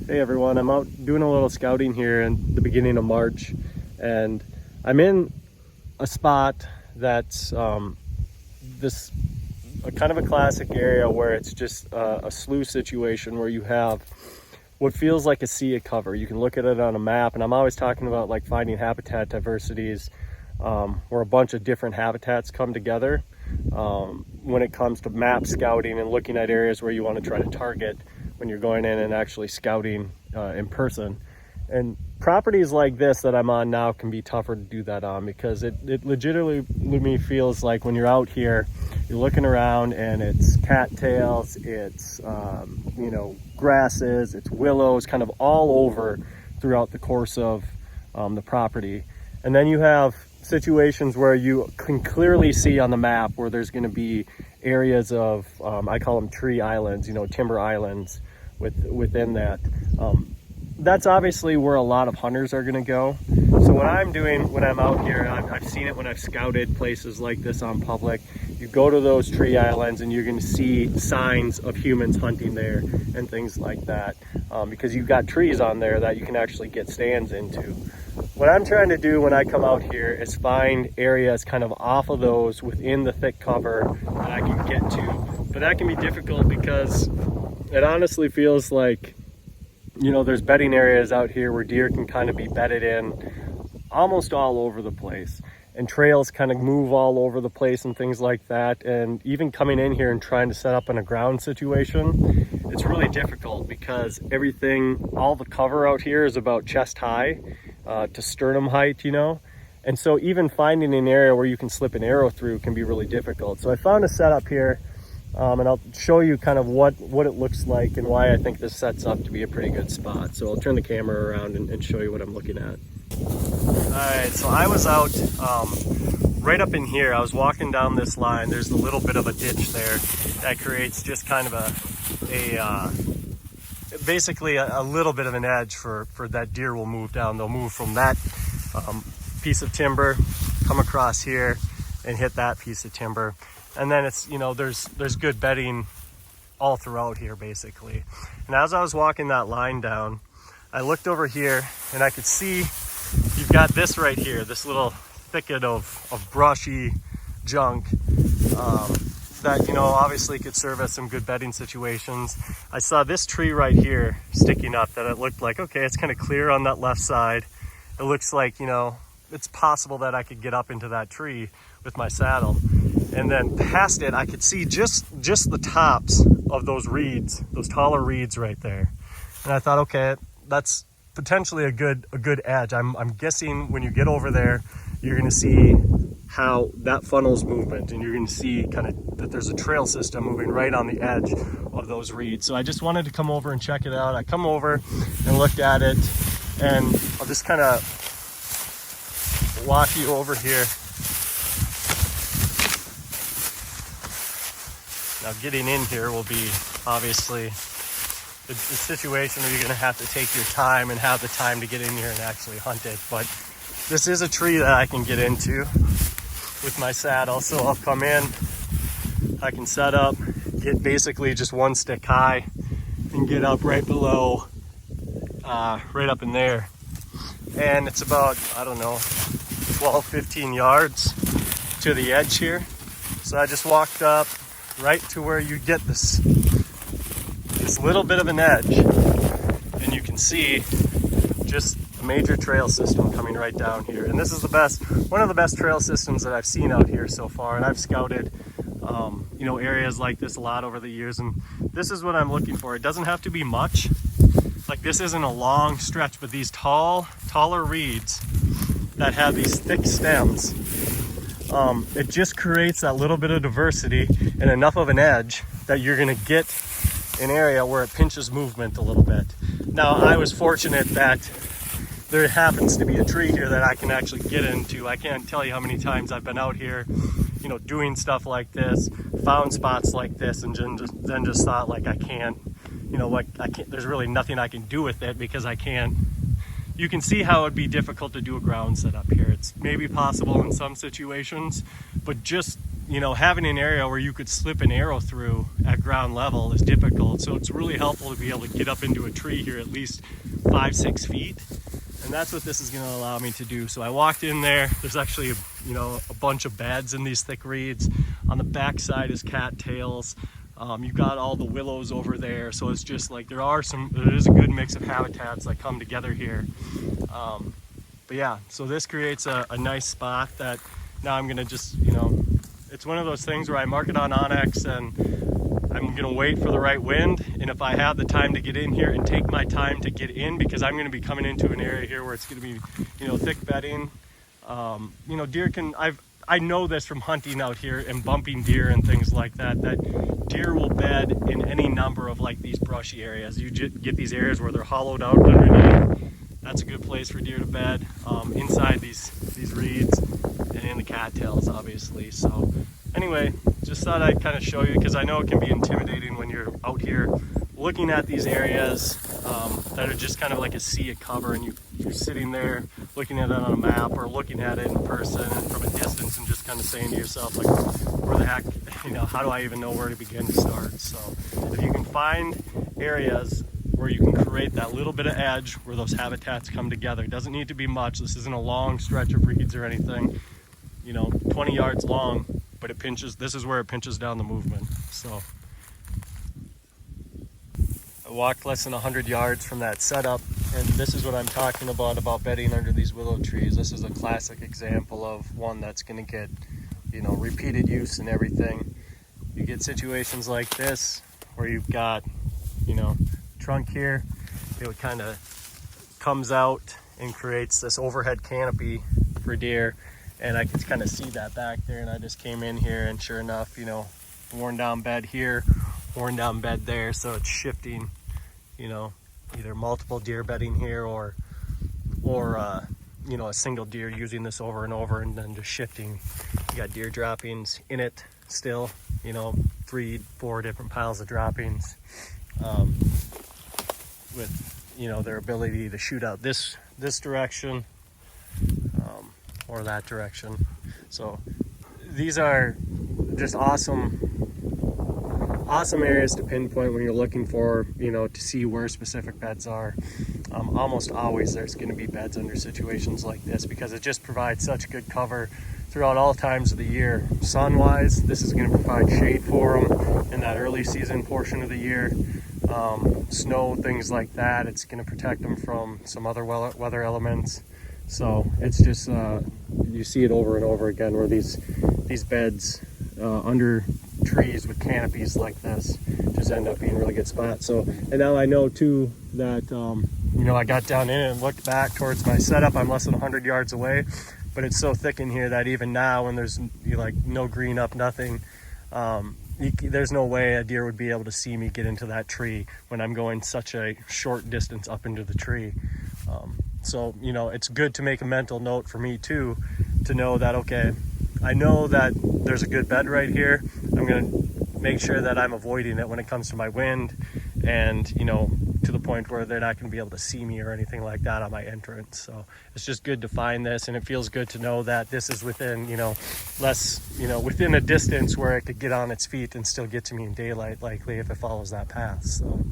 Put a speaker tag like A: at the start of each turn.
A: Hey everyone, I'm out doing a little scouting here in the beginning of March, and I'm in a spot that's kind of a classic area where it's just a slough situation where you have what feels like a sea of cover. You can look at it on a map, and I'm always talking about like finding habitat diversities where a bunch of different habitats come together when it comes to map scouting and looking at areas where you want to try to target when you're going in and actually scouting in person. And properties like this that I'm on now can be tougher to do that on, because it legitimately feels like when you're out here, you're looking around and it's cattails, it's grasses, it's willows, kind of all over throughout the course of the property. And then you have situations where you can clearly see on the map where there's going to be areas of I call them tree islands, timber islands within that. That's obviously where a lot of hunters are going to go. So what I'm doing when I'm out here, I've seen it when I've scouted places like this on public, you go to those tree islands and you're going to see signs of humans hunting there and things like that, because you've got trees on there that you can actually get stands into. What I'm trying to do when I come out here is find areas kind of off of those within the thick cover that I can get to. But that can be difficult because it honestly feels like, there's bedding areas out here where deer can kind of be bedded in almost all over the place. And trails kind of move all over the place and things like that. And even coming in here and trying to set up in a ground situation, it's really difficult because all the cover out here is about chest high to sternum height, And so even finding an area where you can slip an arrow through can be really difficult. So I found a setup here, and I'll show you kind of what it looks like and why I think this sets up to be a pretty good spot. So I'll turn the camera around and show you what I'm looking at. All right, so I was out right up in here. I was walking down this line. There's a little bit of a ditch there that creates just kind of basically a little bit of an edge for that deer will move down. They'll move from that piece of timber, come across here and hit that piece of timber. And then it's, there's good bedding all throughout here basically. And as I was walking that line down, I looked over here and I could see you've got this right here, this little thicket of brushy junk that, obviously could serve as some good bedding situations. I saw this tree right here sticking up that it looked like, okay, it's kind of clear on that left side. It looks like, it's possible that I could get up into that tree with my saddle. And then past it, I could see just the tops of those reeds, those taller reeds right there. And I thought, okay, that's potentially a good edge. I'm guessing when you get over there, you're going to see how that funnels movement, and you're going to see kind of that there's a trail system moving right on the edge of those reeds. So I just wanted to come over and check it out. I come over and looked at it, and I'll just kind of walk you over here. Now getting in here will be obviously the situation where you're going to have to take your time and have the time to get in here and actually hunt it. But this is a tree that I can get into with my saddle. So I'll come in, I can set up, get basically just one stick high and get up right below, right up in there. And it's about, 12, 15 yards to the edge here. So I just walked up right to where you get this little bit of an edge, and you can see just a major trail system coming right down here. And this is one of the best trail systems that I've seen out here so far. And I've scouted, areas like this a lot over the years. And this is what I'm looking for. It doesn't have to be much. Like this isn't a long stretch, but these taller reeds that have these thick stems, it just creates that little bit of diversity and enough of an edge that you're going to get an area where it pinches movement a little bit. Now, I was fortunate that there happens to be a tree here that I can actually get into. I can't tell you how many times I've been out here, doing stuff like this, found spots like this, and then just thought like I can't, there's really nothing I can do with it because I can't. You can see how it'd be difficult to do a ground setup here. It's maybe possible in some situations, but just you know, having an area where you could slip an arrow through at ground level is difficult. So it's really helpful to be able to get up into a tree here at least 5-6 feet. And that's what this is going to allow me to do. So I walked in there. There's actually, you know, a bunch of beds in these thick reeds. On the back side is cattails. You've got all the willows over there. So it's just like there is a good mix of habitats that come together here. But yeah, so this creates a nice spot that now I'm going to just, you know, it's one of those things where I mark it on Onyx and I'm going to wait for the right wind. And if I have the time to get in here and take my time to get in, because I'm going to be coming into an area here where it's going to be, you know, thick bedding. You know, deer can, I know this from hunting out here and bumping deer and things like that, that deer will bed in any number of like these brushy areas. You get these areas where they're hollowed out underneath. That's a good place for deer to bed, inside these reeds and in the cattails, obviously. So anyway, just thought I'd kind of show you, because I know it can be intimidating when you're out here looking at these areas that are just kind of like a sea of cover, and you're sitting there looking at it on a map or looking at it in person and from a distance and just kind of saying to yourself, like, where the heck, you know, how do I even know where to begin to start? So if you can find areas where you can create that little bit of edge where those habitats come together, it doesn't need to be much. This isn't a long stretch of reeds or anything, you know, 20 yards long, but it pinches, this is where it pinches down the movement. So I walked less than 100 yards from that setup, and this is what I'm talking about bedding under these willow trees. This is a classic example of one that's going to get, you know, repeated use and everything. You get situations like this where you've got, you know, trunk here, it kind of comes out and creates this overhead canopy for deer, and I could kind of see that back there, and I just came in here and sure enough, you know, worn down bed here, worn down bed there, so it's shifting, you know, either multiple deer bedding here or you know, a single deer using this over and over and then just shifting. You got deer droppings in it still, you know, 3-4 different piles of droppings. With, you know, their ability to shoot out this direction or that direction. So these are just awesome areas to pinpoint when you're looking for, you know, to see where specific beds are. Almost always there's going to be beds under situations like this, because it just provides such good cover throughout all times of the year. Sun-wise, this is going to provide shade for them in that early season portion of the year. Snow, things like that, it's going to protect them from some other weather elements. So it's just, you see it over and over again where these beds under trees with canopies like this just end up being a really good spot. So, and now I know too that, you know, I got down in and looked back towards my setup. I'm less than 100 yards away, but it's so thick in here that even now when there's, you know, like no green up, nothing, there's no way a deer would be able to see me get into that tree when I'm going such a short distance up into the tree. So, you know, it's good to make a mental note for me too, to know that, okay, I know that there's a good bed right here. I'm going to make sure that I'm avoiding it when it comes to my wind, and, you know, to the point where they're not going to be able to see me or anything like that on my entrance. So it's just good to find this, and it feels good to know that this is within, you know, within a distance where it could get on its feet and still get to me in daylight, likely, if it follows that path. So